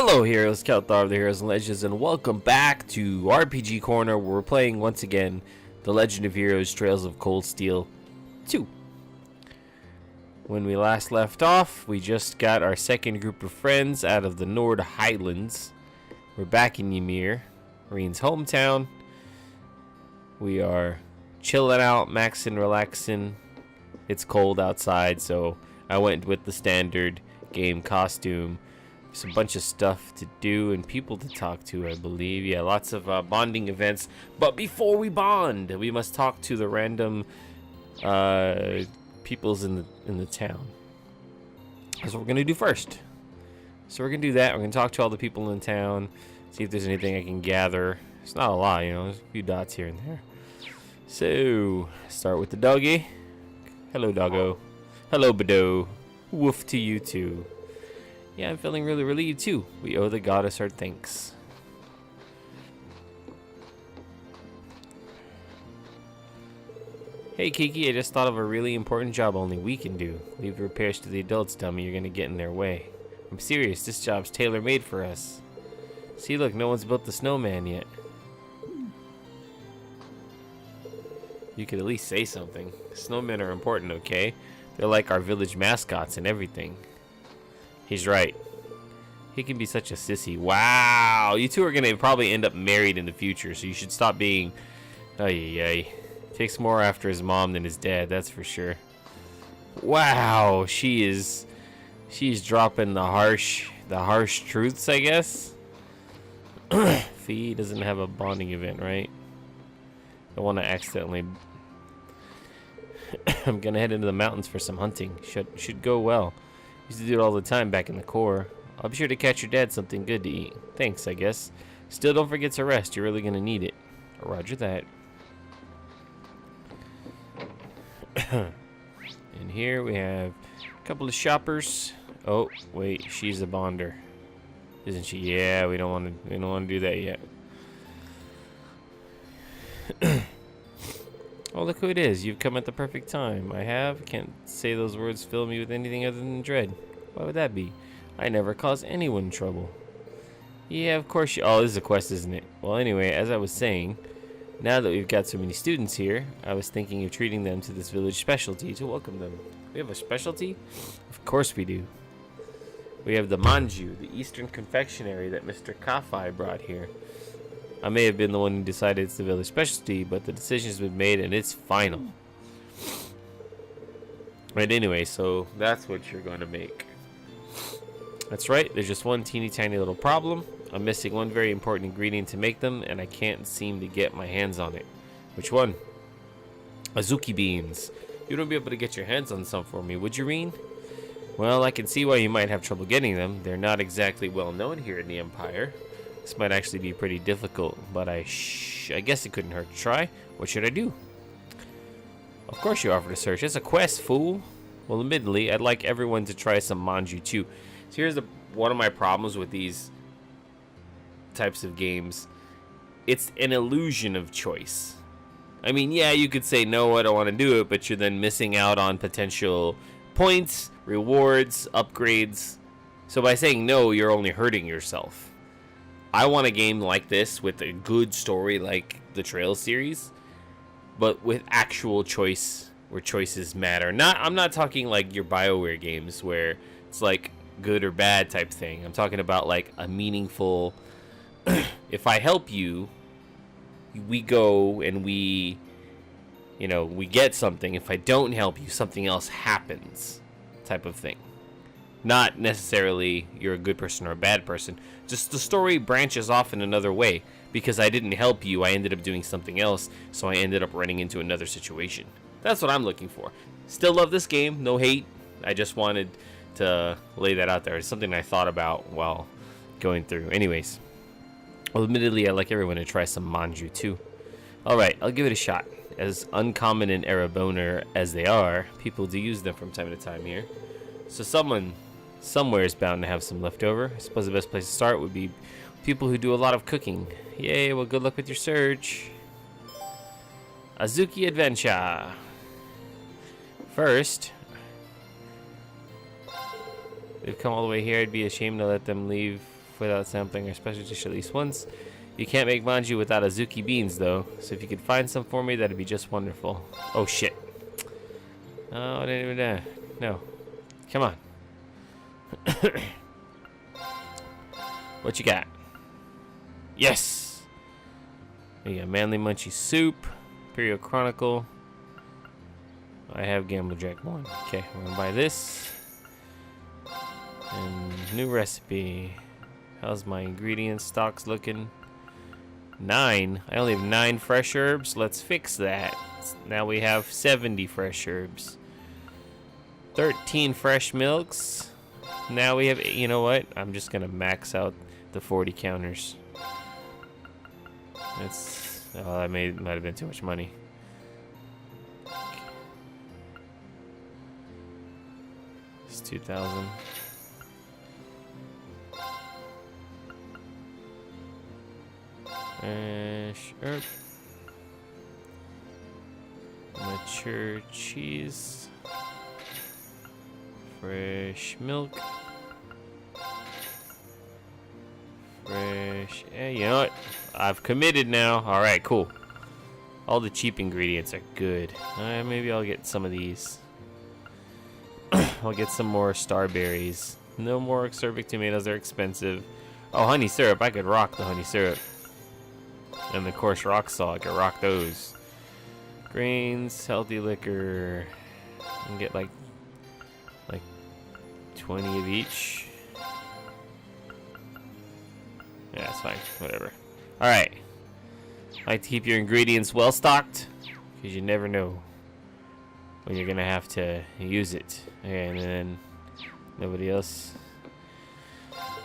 Hello heroes, Kelthar of the Heroes and Legends, and welcome back to RPG Corner, where we're playing once again The Legend of Heroes Trails of Cold Steel 2. When we last left off, we just got our second group of friends out of the Nord Highlands. We're back in Ymir, Reen's hometown. We are chilling out, maxing, relaxing. It's cold outside, so I went with the standard game costume. There's a bunch of stuff to do and people to talk to, I believe. Yeah, lots of bonding events. But before we bond, we must talk to the random peoples in the town. That's what we're gonna do first. So we're gonna do that. We're gonna talk to all the people in town, see if there's anything I can gather. It's not a lot, you know. There's a few dots here and there. So start with the doggy. Hello, doggo. Hello, Bado. Woof to you too. Yeah, I'm feeling really relieved too. We owe the goddess our thanks. Hey Kiki, I just thought of a really important job only we can do. Leave the repairs to the adults, dummy. You're gonna get in their way. I'm serious, this job's tailor-made for us. See, look, no one's built the snowman yet. You could at least say something. Snowmen are important, okay? They're like our village mascots and everything. He's right. He can be such a sissy. Wow, you two are gonna probably end up married in the future, so you should stop being. Ay. Takes more after his mom than his dad, that's for sure. Wow, she's dropping the harsh truths, I guess. Fee doesn't have a bonding event, right? I want to accidentally. I'm gonna head into the mountains for some hunting. Should go well. Used to do it all the time back in the Corps. I'll be sure to catch your dad something good to eat. Thanks, I guess. Still, don't forget to rest. You're really gonna need it. Roger that. And here we have a couple of shoppers. Oh, wait, she's a bonder, isn't she? Yeah, we don't want to do that yet. Oh, look who it is. You've come at the perfect time. Can't say those words fill me with anything other than dread. Why would that be? I never cause anyone trouble. Yeah, of course you... Oh, this is a quest, isn't it? Well, anyway, as I was saying, now that we've got so many students here, I was thinking of treating them to this village specialty to welcome them. We have a specialty? Of course we do. We have the Manju, the Eastern confectionery that Mr. Kafai brought here. I may have been the one who decided it's the village specialty, but the decision's been made and it's final. Right, anyway, so that's what you're going to make. That's right, there's just one teeny tiny little problem. I'm missing one very important ingredient to make them, and I can't seem to get my hands on it. Which one? Azuki Beans. You wouldn't be able to get your hands on some for me, would you, Reen? Well, I can see why you might have trouble getting them. They're not exactly well known here in the Empire. This might actually be pretty difficult, but I guess it couldn't hurt to try. What should I do? Of course you offer to search. It's a quest, fool. Well, admittedly, I'd like everyone to try some Manju too. So here's one of my problems with these types of games. It's an illusion of choice. I mean, yeah, you could say, no, I don't want to do it, but you're then missing out on potential points, rewards, upgrades. So by saying no, you're only hurting yourself. I want a game like this with a good story like the Trails series, but with actual choice, where choices matter. I'm not talking like your BioWare games where it's like good or bad type thing. I'm talking about like a meaningful, if I help you, we go and we get something. If I don't help you, something else happens type of thing. Not necessarily you're a good person or a bad person. Just the story branches off in another way. Because I didn't help you, I ended up doing something else. So I ended up running into another situation. That's what I'm looking for. Still love this game. No hate. I just wanted to lay that out there. It's something I thought about while going through. Anyways. Well, admittedly, I'd like everyone to try some Manju too. Alright, I'll give it a shot. As uncommon and Erebona as they are, people do use them from time to time here. So someone somewhere is bound to have some left over. I suppose the best place to start would be people who do a lot of cooking. Yay, well, good luck with your search. Azuki Adventure. First, they've come all the way here. I'd be ashamed to let them leave without sampling our special dish at least once. You can't make Manju without Azuki Beans, though. So if you could find some for me, that'd be just wonderful. Oh, shit. Oh, I didn't even... no. Come on. What you got? Yes! You got Manly Munchie Soup. Imperial Chronicle. I have Gamble Jack 1. Okay, I'm gonna buy this. And new recipe. How's my ingredient stocks looking? 9. I only have 9 fresh herbs. Let's fix that. Now we have 70 fresh herbs. 13 fresh milks. Now we have, you know what? I'm just gonna max out the 40 counters. That's, oh, that might have been too much money. It's 2,000. Fresh herb. Mature cheese. Fresh milk. Fresh. Hey, you know what? I've committed now. Alright, cool. All the cheap ingredients are good. Maybe I'll get some of these. I'll get some more starberries. No more exotic tomatoes, they're expensive. Oh, honey syrup. I could rock the honey syrup. And of course, rock salt. I could rock those. Grains, healthy liquor. I can get like 20 of each. Yeah, that's fine. Whatever. Alright. I like to keep your ingredients well stocked, because you never know when you're gonna have to use it. Okay, and then nobody else.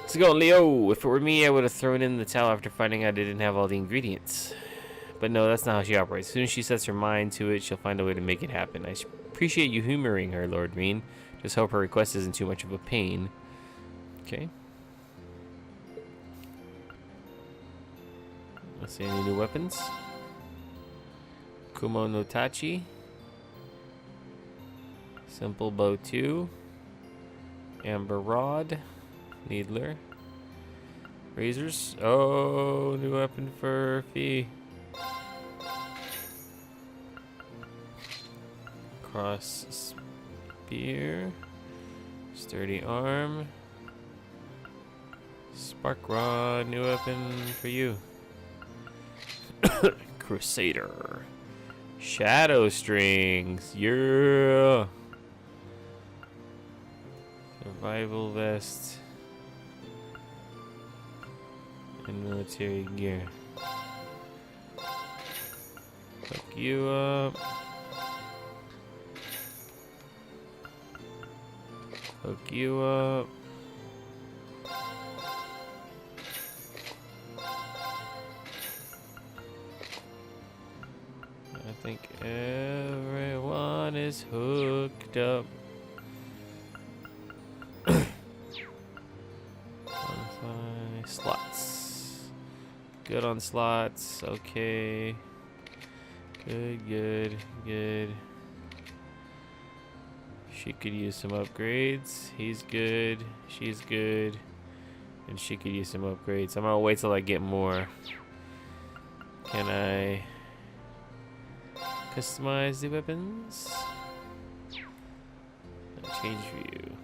Let's go, Leo. If it were me, I would have thrown in the towel after finding out I didn't have all the ingredients. But no, that's not how she operates. As soon as she sets her mind to it, she'll find a way to make it happen. I appreciate you humoring her, Lord Reen. Just hope her request isn't too much of a pain. Okay. Let's see, any new weapons? Kumo no Tachi. Simple Bow 2. Amber Rod. Needler. Razors. Oh, new weapon for Fee. Cross Spear. Sturdy Arm. Spark Rod. New weapon for you. Crusader. Shadow Strings. Yeah. Survival Vest. And military gear. Hook you up. Hook you up. I think everyone is hooked up. Slots. Good on slots. Okay. Good. She could use some upgrades. He's good. She's good. And she could use some upgrades. I'm gonna wait till I get more. Can I customize the weapons? Change view.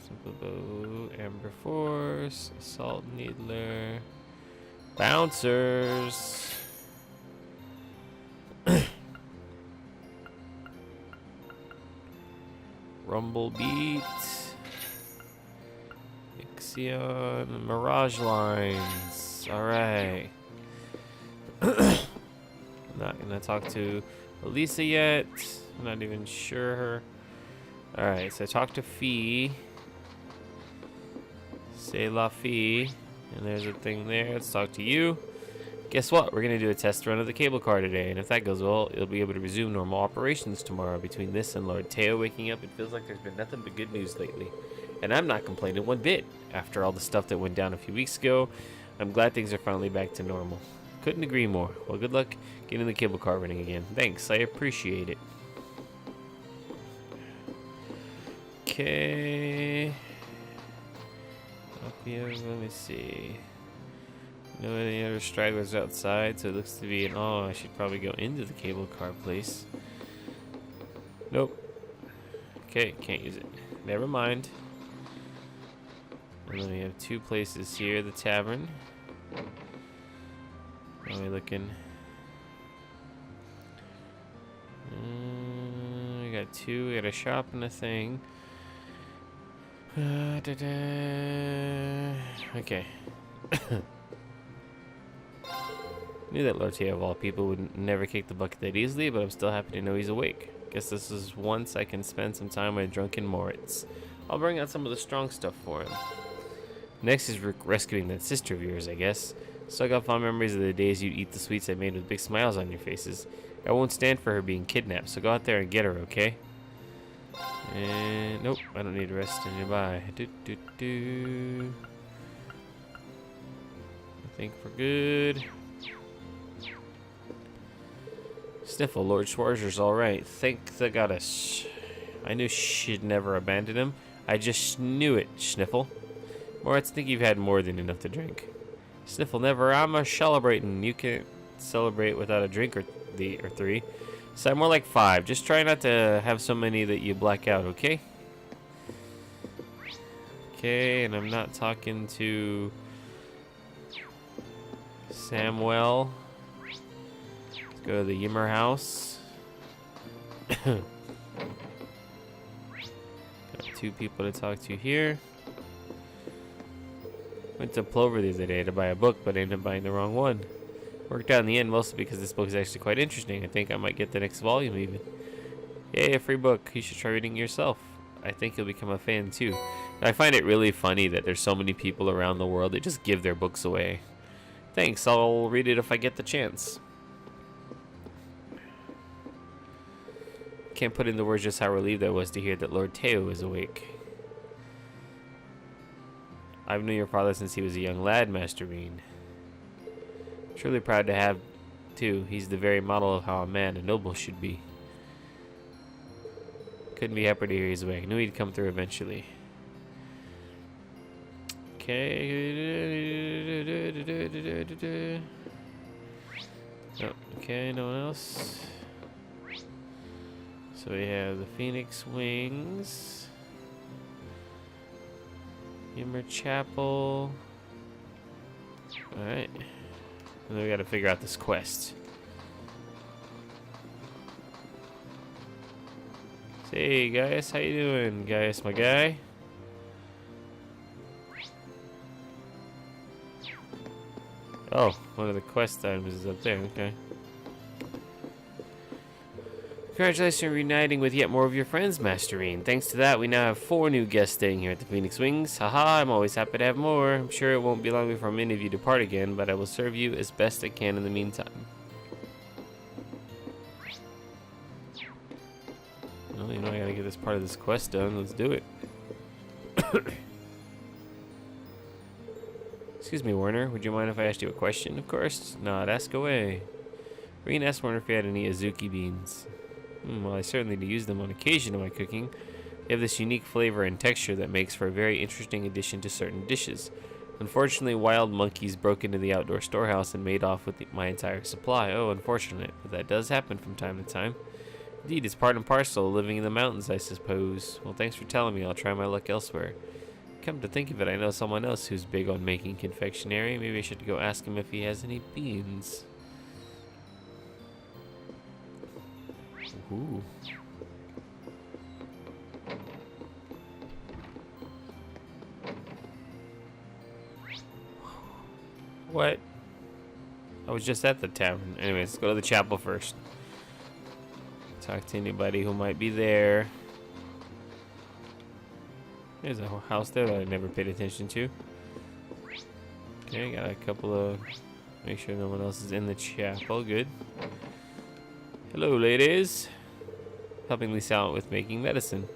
Simple Bow, Amber Force, Assault Needler, Bouncers. Rumble Beat, Ixion, Mirage Lines. Alright. I'm not gonna talk to Elisa yet. I'm not even sure. Alright, so I talked to Fee. Say la Fee. And there's a thing there. Let's talk to you. Guess what? We're going to do a test run of the cable car today. And if that goes well, it'll be able to resume normal operations tomorrow. Between this and Lord Teo waking up, it feels like there's been nothing but good news lately. And I'm not complaining one bit. After all the stuff that went down a few weeks ago, I'm glad things are finally back to normal. Couldn't agree more. Well, good luck getting the cable car running again. Thanks. I appreciate it. Okay. let me see. No any other stragglers outside, so it looks to be an. Oh, I should probably go into the cable car place. Nope. Okay, can't use it. Never mind. And then we have two places here. The tavern. How are we looking? We got two. We got a shop and a thing. Okay. Knew that Lord Teo of all people would never kick the bucket that easily, but I'm still happy to know he's awake. Guess this is once I can spend some time with Drunken Moritz. I'll bring out some of the strong stuff for him. Next is rescuing that sister of yours, I guess. Still got fond memories of the days you'd eat the sweets I made with big smiles on your faces. I won't stand for her being kidnapped, so go out there and get her, okay? And nope, I don't need to rest nearby. I think we're good. Sniffle, Lord Schwarzer's alright. Thank the goddess. I knew she'd never abandon him. I just knew it, Sniffle. Moritz, think you've had more than enough to drink. Sniffle, never. I'm a celebrating. You can't celebrate without a drink or three. So more like 5. Just try not to have so many that you black out, okay? Okay, and I'm not talking to Samuel. Let's go to the Ymir house. Got 2 people to talk to here. Went to Plover the other day to buy a book, but ended up buying the wrong one. Worked out in the end, mostly because this book is actually quite interesting. I think I might get the next volume even. Yay, a free book. You should try reading it yourself. I think you'll become a fan too. I find it really funny that there's so many people around the world that just give their books away. Thanks, I'll read it if I get the chance. Can't put into words just how relieved I was to hear that Lord Teo is awake. I've known your father since he was a young lad, Master Bean. Truly proud to have, too. He's the very model of how a man, a noble, should be. Couldn't be happier to hear he's awake. Knew he'd come through eventually. Okay. Oh, okay, no one else. So we have the Phoenix Wings. Ymir Chapel. Alright. And then we gotta figure out this quest. Hey guys, how you doing, guys, my guy? Oh, one of the quest items is up there, okay. Congratulations on reuniting with yet more of your friends, Master Bean. Thanks to that, we now have 4 new guests staying here at the Phoenix Wings. Haha, I'm always happy to have more. I'm sure it won't be long before many of you depart again, but I will serve you as best I can in the meantime. Well, you know, I gotta get this part of this quest done. Let's do it. Excuse me, Warner. Would you mind if I asked you a question? Of course. Not. Ask away. Green asked Warner if he had any Azuki Beans. Well, I certainly do use them on occasion in my cooking. They have this unique flavor and texture that makes for a very interesting addition to certain dishes. Unfortunately, wild monkeys broke into the outdoor storehouse and made off with my entire supply. Oh, unfortunate, but that does happen from time to time. Indeed, it's part and parcel of living in the mountains, I suppose. Well, thanks for telling me. I'll try my luck elsewhere. Come to think of it, I know someone else who's big on making confectionery. Maybe I should go ask him if he has any beans. Ooh. What? I was just at the tavern. Anyways, let's go to the chapel first. Talk to anybody who might be there. There's a house there that I never paid attention to. Okay, got a couple of... Make sure no one else is in the chapel. Good. Hello, ladies. Helping Lisa out with making medicine.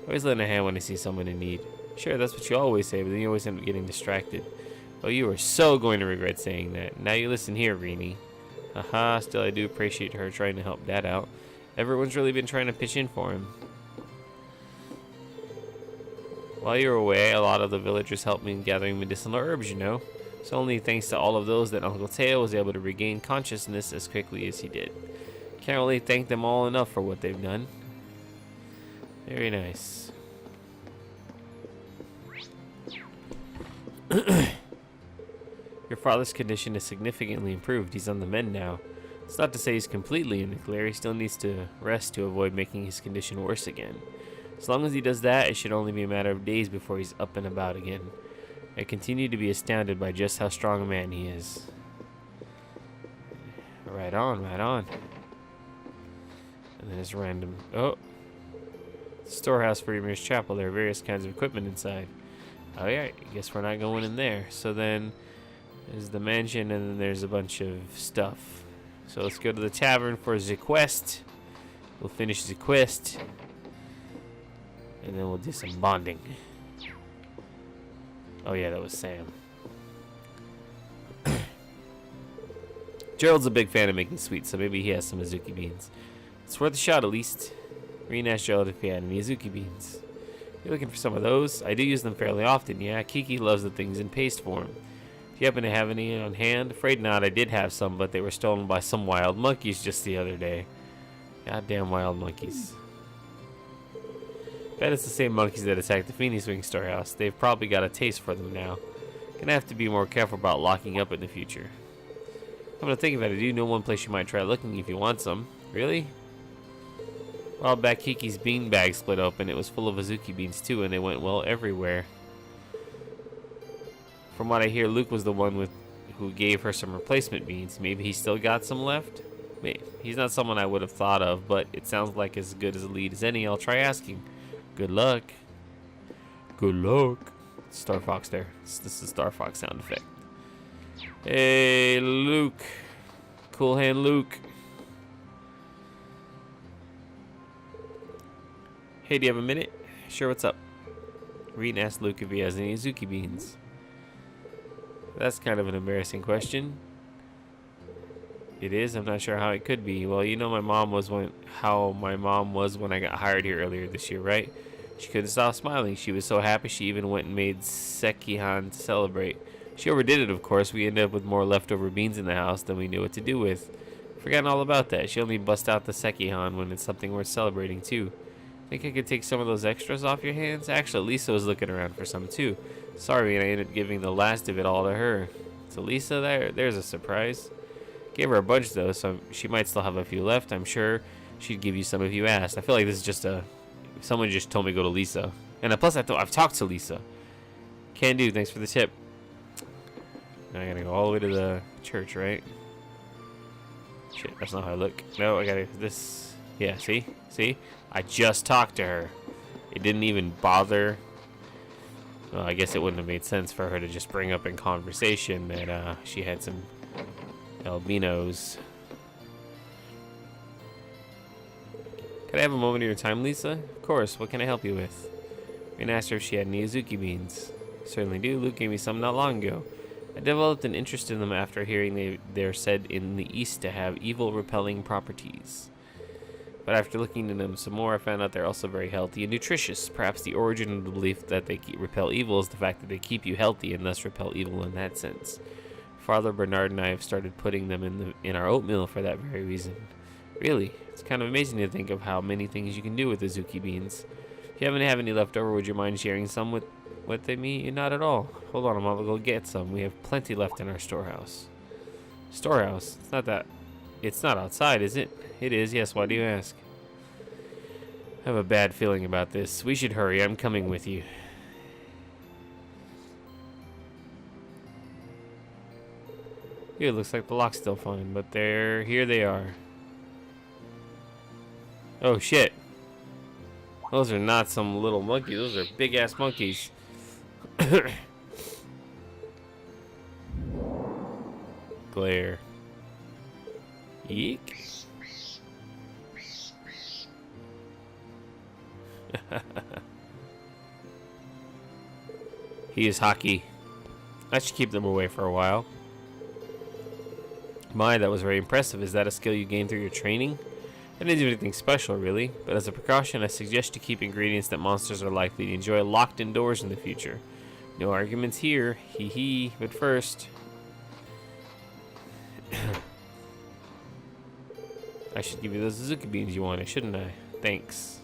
Always lend a hand when I see someone in need. Sure, that's what you always say, but then you always end up getting distracted. Oh, you are so going to regret saying that. Now you listen here, Reenie. Haha, still I do appreciate her trying to help Dad out. Everyone's really been trying to pitch in for him. While you were away, a lot of the villagers helped me in gathering medicinal herbs, you know. It's only thanks to all of those that Uncle Teo was able to regain consciousness as quickly as he did. Can't really thank them all enough for what they've done. Very nice. Your father's condition is significantly improved. He's on the mend now. It's not to say he's completely in the clear. He still needs to rest to avoid making his condition worse again. As long as he does that, it should only be a matter of days before he's up and about again. I continue to be astounded by just how strong a man he is. Right on, right on. And then this random... Oh! Storehouse for Ymir's chapel. There are various kinds of equipment inside. Oh yeah, I guess we're not going in there. So then there's the mansion and then there's a bunch of stuff. So let's go to the tavern for the quest. We'll finish the quest. And then we'll do some bonding. Oh yeah, that was Sam. Gerald's a big fan of making sweets, so maybe he has some Azuki Beans. It's worth a shot at least. Reen asked Gerald if he had any Azuki Beans. You're looking for some of those? I do use them fairly often, yeah. Kiki loves the things in paste form. Do you happen to have any on hand? Afraid not. I did have some, but they were stolen by some wild monkeys just the other day. Goddamn wild monkeys. Bet it's the same monkeys that attacked the Phoenix Wing storehouse. They've probably got a taste for them now. Gonna have to be more careful about locking up in the future. I'm gonna think about it. I do know one place you might try looking if you want some. Really? A while back, Kiki's bean bag split open. It was full of Azuki beans too, and they went well everywhere. From what I hear, Luke was the one who gave her some replacement beans. Maybe he still got some left? Maybe. He's not someone I would have thought of, but it sounds like as good as a lead as any. I'll try asking. Good luck. Good luck. Star Fox there. This is Star Fox sound effect. Hey, Luke. Cool Hand Luke. Hey, do you have a minute? Sure, what's up? Reen asked Luke if he has any Azuki Beans. That's kind of an embarrassing question. It is. I'm not sure how it could be. Well, you know how my mom was when I got hired here earlier this year, right? She couldn't stop smiling. She was so happy she even went and made sekihan to celebrate. She overdid it, of course. We ended up with more leftover beans in the house than we knew what to do with. Forgotten all about that. She only busts out the sekihan when it's something worth celebrating too. Think I could take some of those extras off your hands? Actually, Lisa was looking around for some too. Sorry, and I ended up giving the last of it all to her. So Lisa, there's a surprise. Gave her a bunch though, so she might still have a few left. I'm sure she'd give you some if you asked. I feel like this is just someone just told me to go to Lisa. And plus, I've talked to Lisa. Can do. Thanks for the tip. Now I gotta go all the way to the church, right? Shit, that's not how I look. No, I gotta this. Yeah, see? I just talked to her. It didn't even bother. Well, I guess it wouldn't have made sense for her to just bring up in conversation that she had some albinos. Could I have a moment of your time, Lisa? Of course. What can I help you with? Reen asked her if she had any Azuki Beans. Certainly do. Luke gave me some not long ago. I developed an interest in them after hearing they're said in the East to have evil-repelling properties. But after looking into them some more, I found out they're also very healthy and nutritious. Perhaps the origin of the belief that they repel evil is the fact that they keep you healthy and thus repel evil in that sense. Father Bernard and I have started putting them in our oatmeal for that very reason. Really, it's kind of amazing to think of how many things you can do with Azuki Beans. If you happen to have any left over, would you mind sharing some with me? Not at all. Hold on, I'm gonna go get some. We have plenty left in our storehouse. Storehouse? It's not outside, is it? It is, yes. Why do you ask? I have a bad feeling about this. We should hurry. I'm coming with you. It looks like the lock's still fine, but here they are. Oh shit. Those are not some little monkeys. Those are big ass monkeys. Glare. Eek. He is hockey. I should keep them away for a while. My, that was very impressive. Is that a skill you gained through your training? I didn't do anything special, really, but as a precaution, I suggest you keep ingredients that monsters are likely to enjoy locked indoors in the future. No arguments here, hee hee, but first... I should give you those Azuki Beans you wanted, shouldn't I? Thanks.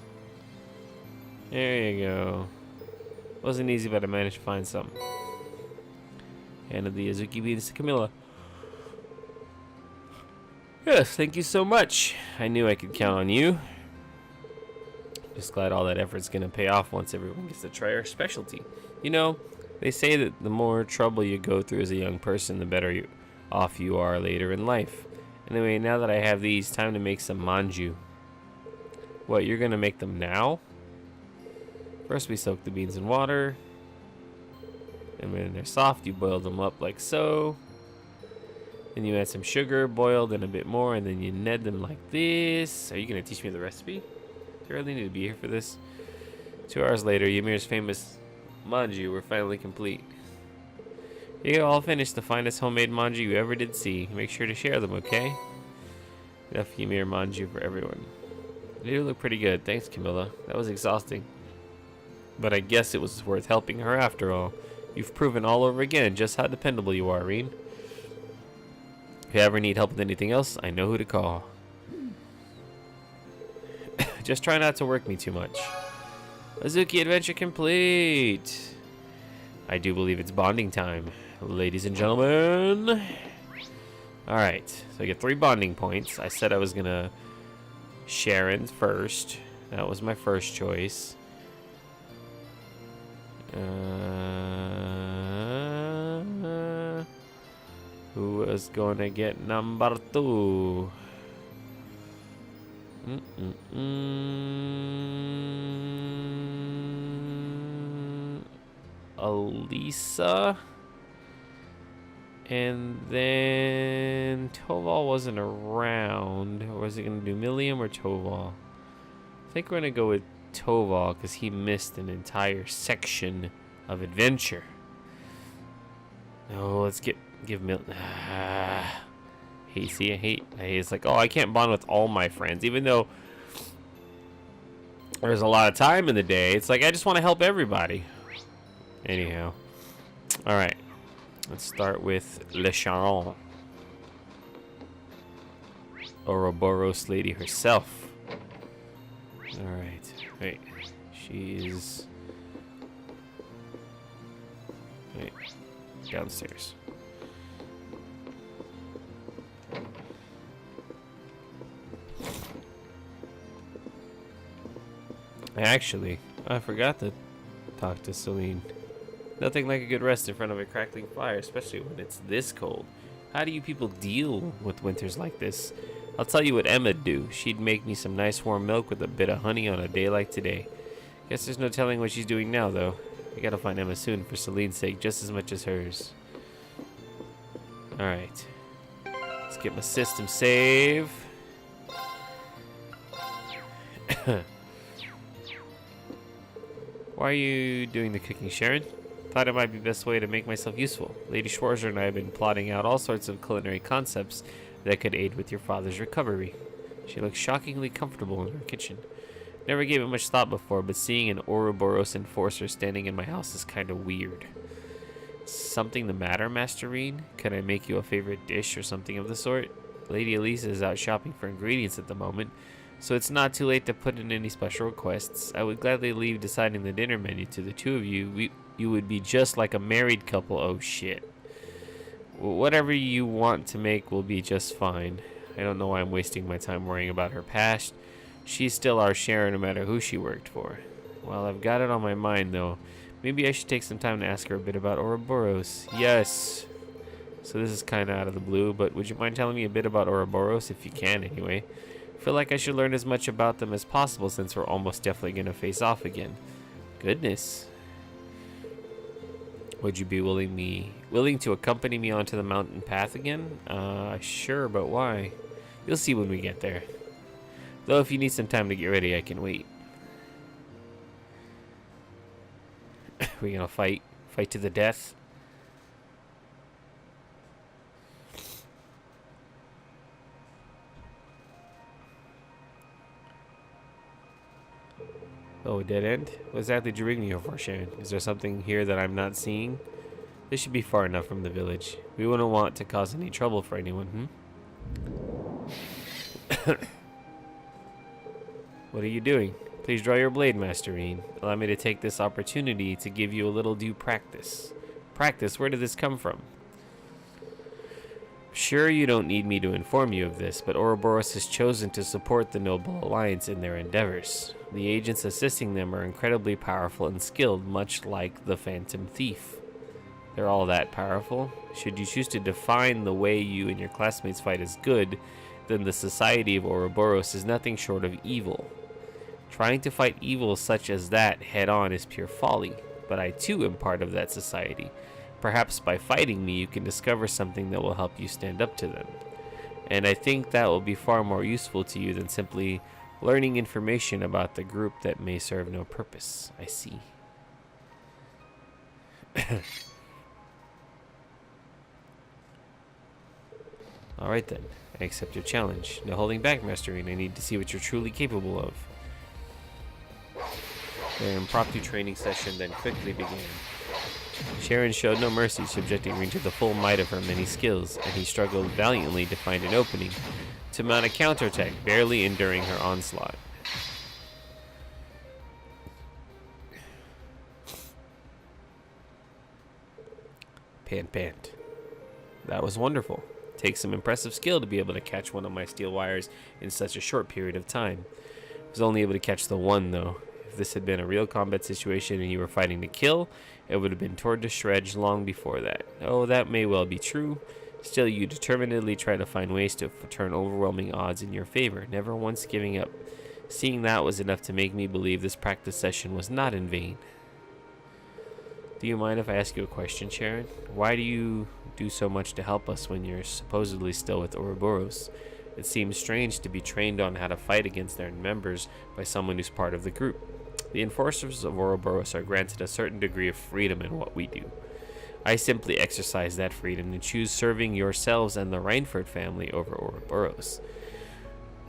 There you go. Wasn't easy, but I managed to find some. Handed the Azuki Beans to Camilla. Yes, thank you so much. I knew I could count on you. Just glad all that effort's gonna pay off once everyone gets to try our specialty. You know, they say that the more trouble you go through as a young person, the better off you are later in life. Anyway, now that I have these, time to make some manju. What, you're gonna make them now? First we soak the beans in water. And when they're soft, you boil them up like so. Then you add some sugar, boiled, and a bit more, and then you knead them like this. Are you going to teach me the recipe? Do I really need to be here for this? 2 hours later, Ymir's famous manju were finally complete. You all finished, the finest homemade manju you ever did see. Make sure to share them, okay? Enough Ymir manju for everyone. They do look pretty good. Thanks, Camilla. That was exhausting. But I guess it was worth helping her after all. You've proven all over again just how dependable you are, Reen. If you ever need help with anything else, I know who to call. Just try not to work me too much. Azuki Adventure complete. I do believe it's bonding time, ladies and gentlemen. Alright, so I get 3 bonding points. I said I was gonna Sharon first. That was my first choice. Who is gonna get number 2? Elisa. And then Toval wasn't around. Or was it gonna do Milliam or Toval? I think we're gonna go with Toval because he missed an entire section of adventure. No, let's give Mil. Hey, see, I hate. It's like, oh, I can't bond with all my friends, even though there's a lot of time in the day. It's like I just want to help everybody. Anyhow, all right. Let's start with Le Charon, Ouroboros lady herself. All right, wait, she's downstairs. Actually, I forgot to talk to Celine. Nothing like a good rest in front of a crackling fire, especially when it's this cold. How do you people deal with winters like this? I'll tell you what Emma'd do. She'd make me some nice warm milk with a bit of honey on a day like today. Guess there's no telling what she's doing now, though. I gotta find Emma soon for Celine's sake, just as much as hers. Alright. Let's get my system save. Why are you doing the cooking, Sharon? Thought it might be the best way to make myself useful. Lady Schwarzer and I have been plotting out all sorts of culinary concepts that could aid with your father's recovery. She looks shockingly comfortable in her kitchen. Never gave it much thought before, but seeing an Ouroboros enforcer standing in my house is kind of weird. Something the matter, Master Reen? Could I make you a favorite dish or something of the sort? Lady Elisa is out shopping for ingredients at the moment, so it's not too late to put in any special requests. I would gladly leave deciding the dinner menu to the two of you. You would be just like a married couple. Oh shit. Whatever you want to make will be just fine. I don't know why I'm wasting my time worrying about her past. She's still our Sharon no matter who she worked for. Well, I've got it on my mind though. Maybe I should take some time to ask her a bit about Ouroboros. Yes. So this is kind of out of the blue, but would you mind telling me a bit about Ouroboros if you can anyway? I feel like I should learn as much about them as possible since we're almost definitely going to face off again. Goodness. Would you be willing to accompany me onto the mountain path again? Sure, but why? You'll see when we get there. Though if you need some time to get ready, I can wait. We're gonna fight to the death. Oh, a dead end? What exactly did you bring me here for, Sharon? Is there something here that I'm not seeing? This should be far enough from the village. We wouldn't want to cause any trouble for anyone, What are you doing? Please draw your blade, Master Reen. Allow me to take this opportunity to give you a little due practice. Practice? Where did this come from? Sure, you don't need me to inform you of this, but Ouroboros has chosen to support the Noble Alliance in their endeavors. The agents assisting them are incredibly powerful and skilled, much like the Phantom Thief. They're all that powerful. Should you choose to define the way you and your classmates fight as good, then the society of Ouroboros is nothing short of evil. Trying to fight evil such as that head-on is pure folly, but I too am part of that society. Perhaps by fighting me, you can discover something that will help you stand up to them. And I think that will be far more useful to you than simply learning information about the group that may serve no purpose. I see. Alright then, I accept your challenge. No holding back, Master Reen. I need to see what you're truly capable of. Their impromptu training session then quickly began. Sharon showed no mercy, subjecting Reen to the full might of her many skills, and he struggled valiantly to find an opening to mount a counterattack, barely enduring her onslaught. Pant. That was wonderful. Takes some impressive skill to be able to catch one of my steel wires in such a short period of time. I was only able to catch the one, though. If this had been a real combat situation and you were fighting to kill, it would have been torn to shreds long before that. Oh, that may well be true. Still, you determinedly try to find ways to turn overwhelming odds in your favor, never once giving up. Seeing that was enough to make me believe this practice session was not in vain. Do you mind if I ask you a question, Sharon? Why do you do so much to help us when you're supposedly still with Ouroboros? It seems strange to be trained on how to fight against their members by someone who's part of the group. The enforcers of Ouroboros are granted a certain degree of freedom in what we do. I simply exercise that freedom and choose serving yourselves and the Reinford family over Ouroboros.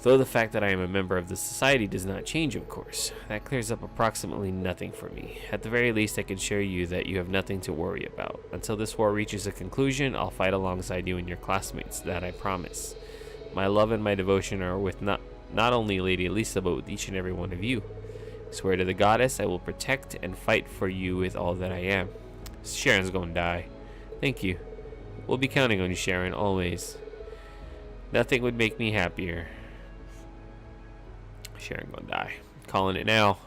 Though the fact that I am a member of the society does not change, of course. That clears up approximately nothing for me. At the very least, I can assure you that you have nothing to worry about. Until this war reaches a conclusion, I'll fight alongside you and your classmates, that I promise. My love and my devotion are with not only Lady Elisa, but with each and every one of you. I swear to the goddess, I will protect and fight for you with all that I am. Sharon's gonna die. Thank you. We'll be counting on you, Sharon, always. Nothing would make me happier. Sharon gonna die. Calling it now.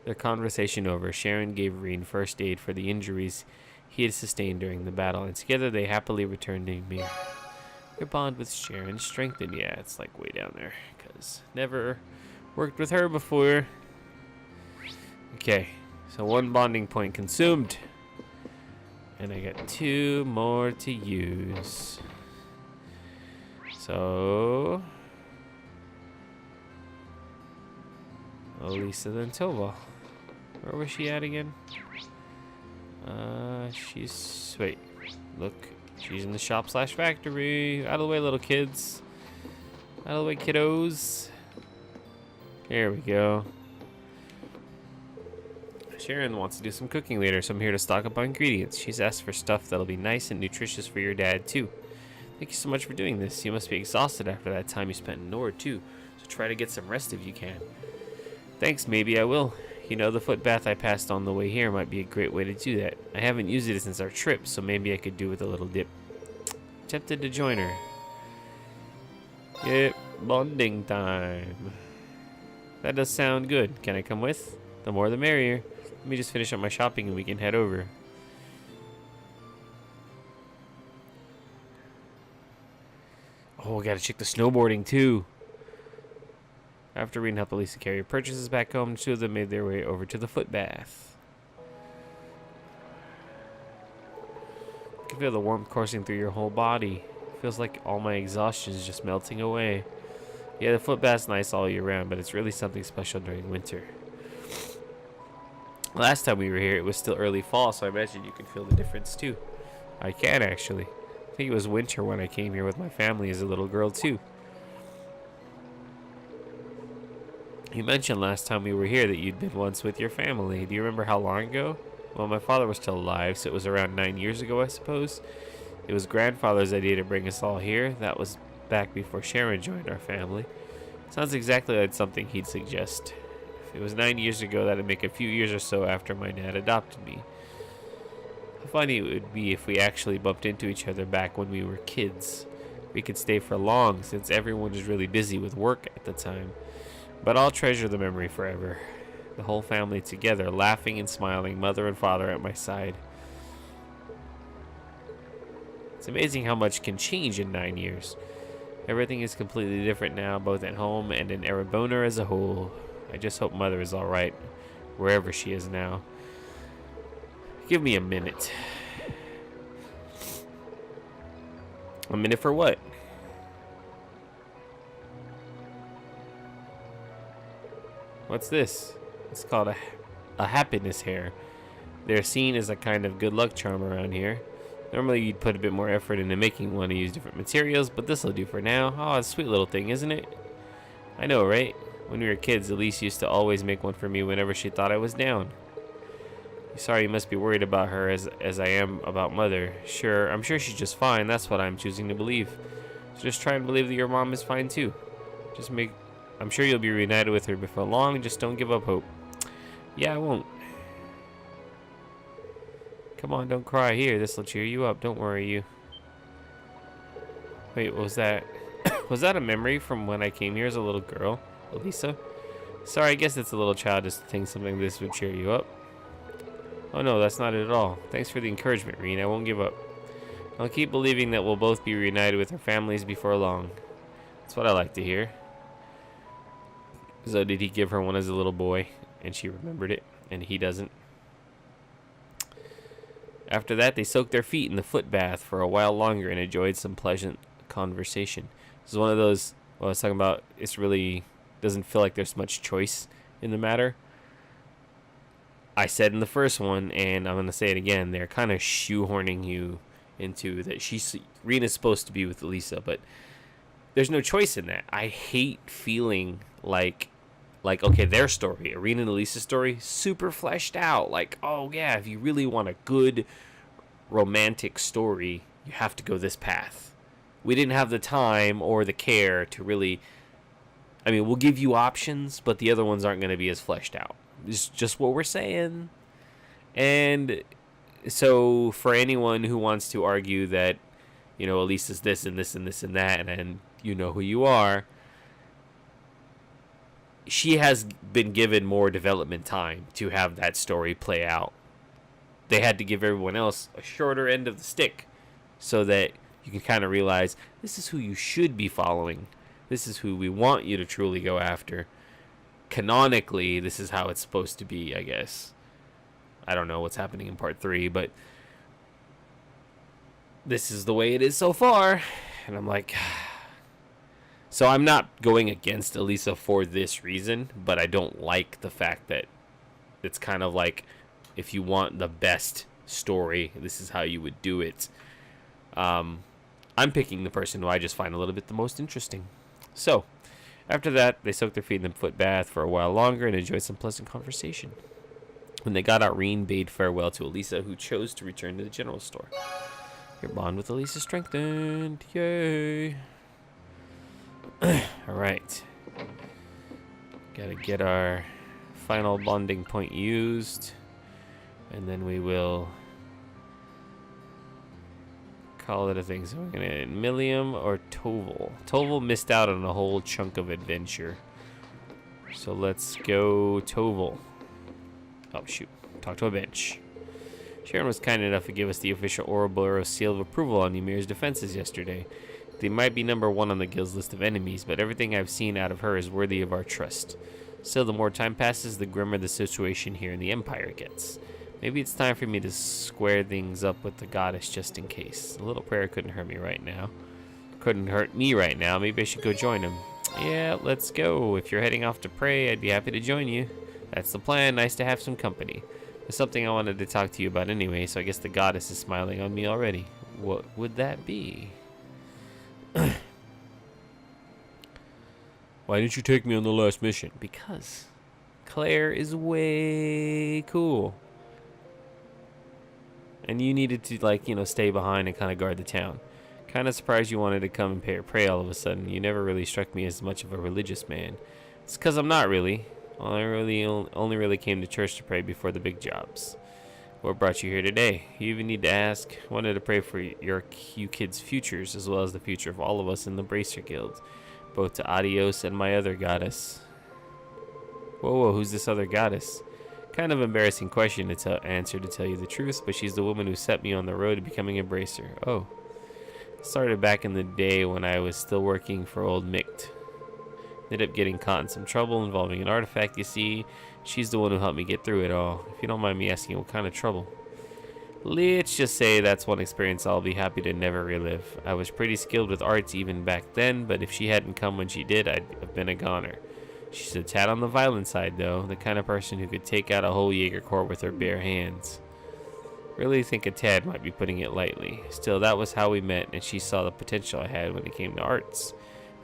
Their conversation over, Sharon gave Reen first aid for the injuries he had sustained during the battle, and together they happily returned to Ymir. Your bond with Sharon strengthened. Yeah, it's like way down there, because never worked with her before. Okay, so one bonding point consumed, and I got 2 more to use. So, Elisa then Tova. Where was she at again? Wait, look, she's in the shop / factory. Out of the way, little kids. Out of the way, kiddos. There we go. Sharon wants to do some cooking later, so I'm here to stock up on ingredients. She's asked for stuff that'll be nice and nutritious for your dad, too. Thank you so much for doing this. You must be exhausted after that time you spent in Nord, too. So try to get some rest if you can. Thanks, maybe I will. You know, the foot bath I passed on the way here might be a great way to do that. I haven't used it since our trip, so maybe I could do with a little dip. Tempted to join her. Yep, bonding time. That does sound good. Can I come with? The more the merrier. Let me just finish up my shopping and we can head over. Oh, I gotta check the snowboarding too. After Reen helped Elisa carry her purchases back home, 2 of them made their way over to the foot bath. You can feel the warmth coursing through your whole body. It feels like all my exhaustion is just melting away. Yeah, the foot bath's nice all year round, but it's really something special during winter. Last time we were here, it was still early fall, so I imagine you can feel the difference too. I can, actually. I think it was winter when I came here with my family as a little girl too. You mentioned last time we were here that you'd been once with your family. Do you remember how long ago? Well, my father was still alive, so it was around 9 years ago, I suppose. It was grandfather's idea to bring us all here. That was back before Sharon joined our family. Sounds exactly like something he'd suggest. If it was 9 years ago, that'd make a few years or so after my dad adopted me. How funny it would be if we actually bumped into each other back when we were kids. We could stay for long, since everyone was really busy with work at the time. But I'll treasure the memory forever. The whole family together, laughing and smiling, mother and father at my side. It's amazing how much can change in 9 years. Everything is completely different now, both at home and in Erebona as a whole. I just hope mother is alright, wherever she is now. Give me a minute. A minute for what? What's this? It's called a happiness hair. They're seen as a kind of good luck charm around here. Normally you'd put a bit more effort into making one and use different materials, but this'll do for now. Oh, it's a sweet little thing, isn't it? I know, right? When we were kids, Elise used to always make one for me whenever she thought I was down. Sorry, you must be worried about her as I am about mother. Sure, I'm sure she's just fine. That's what I'm choosing to believe. So just try and believe that your mom is fine too. I'm sure you'll be reunited with her before long. Just don't give up hope. Yeah, I won't. Come on, don't cry. Here, this'll cheer you up. Don't worry, you. Wait, what was that? Was that a memory from when I came here as a little girl, Elisa? Sorry, I guess it's a little childish to think something like this would cheer you up. Oh no, that's not it at all. Thanks for the encouragement, Reen. I won't give up. I'll keep believing that we'll both be reunited with our families before long. That's what I like to hear. So did he give her one as a little boy, and she remembered it, and he doesn't? After that, they soaked their feet in the foot bath for a while longer and enjoyed some pleasant conversation. This is one of those, what I was talking about, it's really doesn't feel like there's much choice in the matter. I said in the first one, and I'm going to say it again, they're kind of shoehorning you into that Rena's supposed to be with Elisa, but there's no choice in that. I hate feeling like okay, their story, Irina and Elisa's story, super fleshed out. Like, oh yeah, if you really want a good romantic story, you have to go this path. We didn't have the time or the care to really, I mean, we'll give you options, but the other ones aren't going to be as fleshed out. It's just what we're saying. And so for anyone who wants to argue that, you know, Elisa's this and this and this and that, and you know who you are, she has been given more development time to have that story play out. They had to give everyone else a shorter end of the stick so that you can kind of realize this is who you should be following. This is who we want you to truly go after. Canonically, this is how it's supposed to be, I guess. I don't know what's happening in part 3, but this is the way it is so far. And I'm like, so I'm not going against Elisa for this reason, but I don't like the fact that it's kind of like, if you want the best story, this is how you would do it. I'm picking the person who I just find a little bit the most interesting. So, after that, they soaked their feet in the foot bath for a while longer and enjoyed some pleasant conversation. When they got out, Reen bade farewell to Elisa, who chose to return to the general store. Your bond with Elisa strengthened. Yay! Alright. Gotta get our final bonding point used. And then we will call it a thing. So we're gonna Millium or Toval. Toval missed out on a whole chunk of adventure. So let's go Toval. Oh shoot. Talk to a bench. Sharon was kind enough to give us the official Ouroboros seal of approval on Ymir's defenses yesterday. They might be number 1 on the guild's list of enemies, but everything I've seen out of her is worthy of our trust. Still, the more time passes, the grimmer the situation here in the Empire gets. Maybe it's time for me to square things up with the goddess just in case. A little prayer couldn't hurt me right now. Couldn't hurt me right now. Maybe I should go join him. Yeah, let's go. If you're heading off to pray, I'd be happy to join you. That's the plan. Nice to have some company. There's something I wanted to talk to you about anyway, so I guess the goddess is smiling on me already. What would that be? Why didn't you take me on the last mission? Because Claire is way cool. And you needed to, like, you know, stay behind and kind of guard the town. Kind of surprised you wanted to come and pray all of a sudden. You never really struck me as much of a religious man. It's because I'm not really. I only really came to church to pray before the big jobs. What brought you here today? You even need to ask. Wanted to pray for you kids' futures, as well as the future of all of us in the Bracer Guild. Both to Adios and my other goddess. Whoa, who's this other goddess? Kind of embarrassing question to answer, to tell you the truth, but she's the woman who set me on the road to becoming a bracer. Oh. Started back in the day when I was still working for old Micht. Ended up getting caught in some trouble involving an artifact, you see. She's the one who helped me get through it all. If you don't mind me asking, what kind of trouble? Let's just say that's one experience I'll be happy to never relive. I was pretty skilled with arts even back then, but if she hadn't come when she did, I'd have been a goner. She's a tad on the violent side, though. The kind of person who could take out a whole Jaeger Corps with her bare hands. Really think a tad might be putting it lightly. Still, that was how we met, and she saw the potential I had when it came to arts.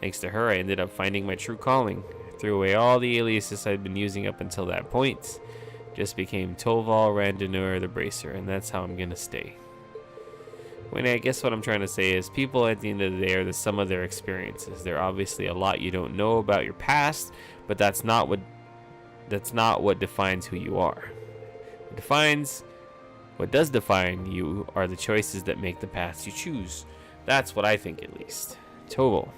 Thanks to her, I ended up finding my true calling. I threw away all the aliases I'd been using up until that point. Just became Toval Randoneur the Bracer, and that's how I'm gonna stay. When I guess what I'm trying to say is, people at the end of the day are the sum of their experiences. There are obviously a lot you don't know about your past, but that's not what defines who you are. What does define you are the choices that make the paths you choose. That's what I think, at least. Toval.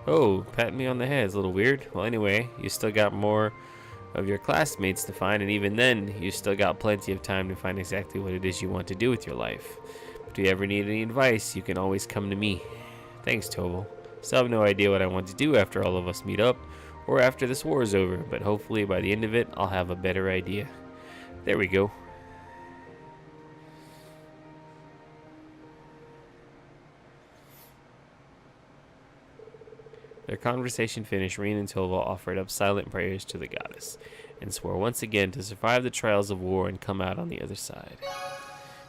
Oh, patting me on the head is a little weird. Well, anyway, you still got more of your classmates to find, and even then, you still got plenty of time to find exactly what it is you want to do with your life. If you ever need any advice, you can always come to me. Thanks, Toval. Still have no idea what I want to do after all of us meet up, or after this war is over, but hopefully by the end of it, I'll have a better idea. There we go. Their conversation finished, Reen and Toval offered up silent prayers to the goddess, and swore once again to survive the trials of war and come out on the other side.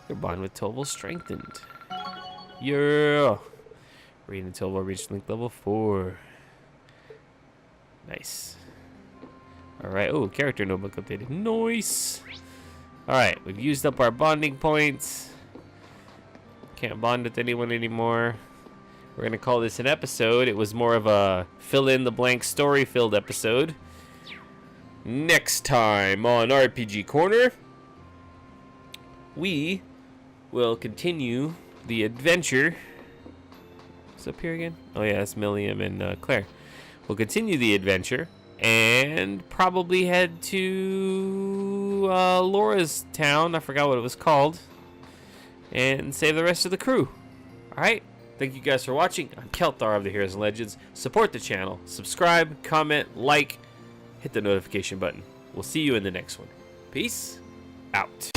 Their bond with Toval strengthened. Yeah! Reen and Toval reached link level 4. Nice. Alright, oh, character notebook updated. Nice! Alright, we've used up our bonding points. Can't bond with anyone anymore. We're going to call this an episode. It was more of a fill-in-the-blank story-filled episode. Next time on RPG Corner, we will continue the adventure. What's up here again? Oh yeah, that's Milliam and Claire. We'll continue the adventure and probably head to Laura's town. I forgot what it was called. And save the rest of the crew. Alright? Thank you guys for watching. I'm Kelthar of the Heroes and Legends. Support the channel. Subscribe, comment, like, hit the notification button. We'll see you in the next one. Peace out.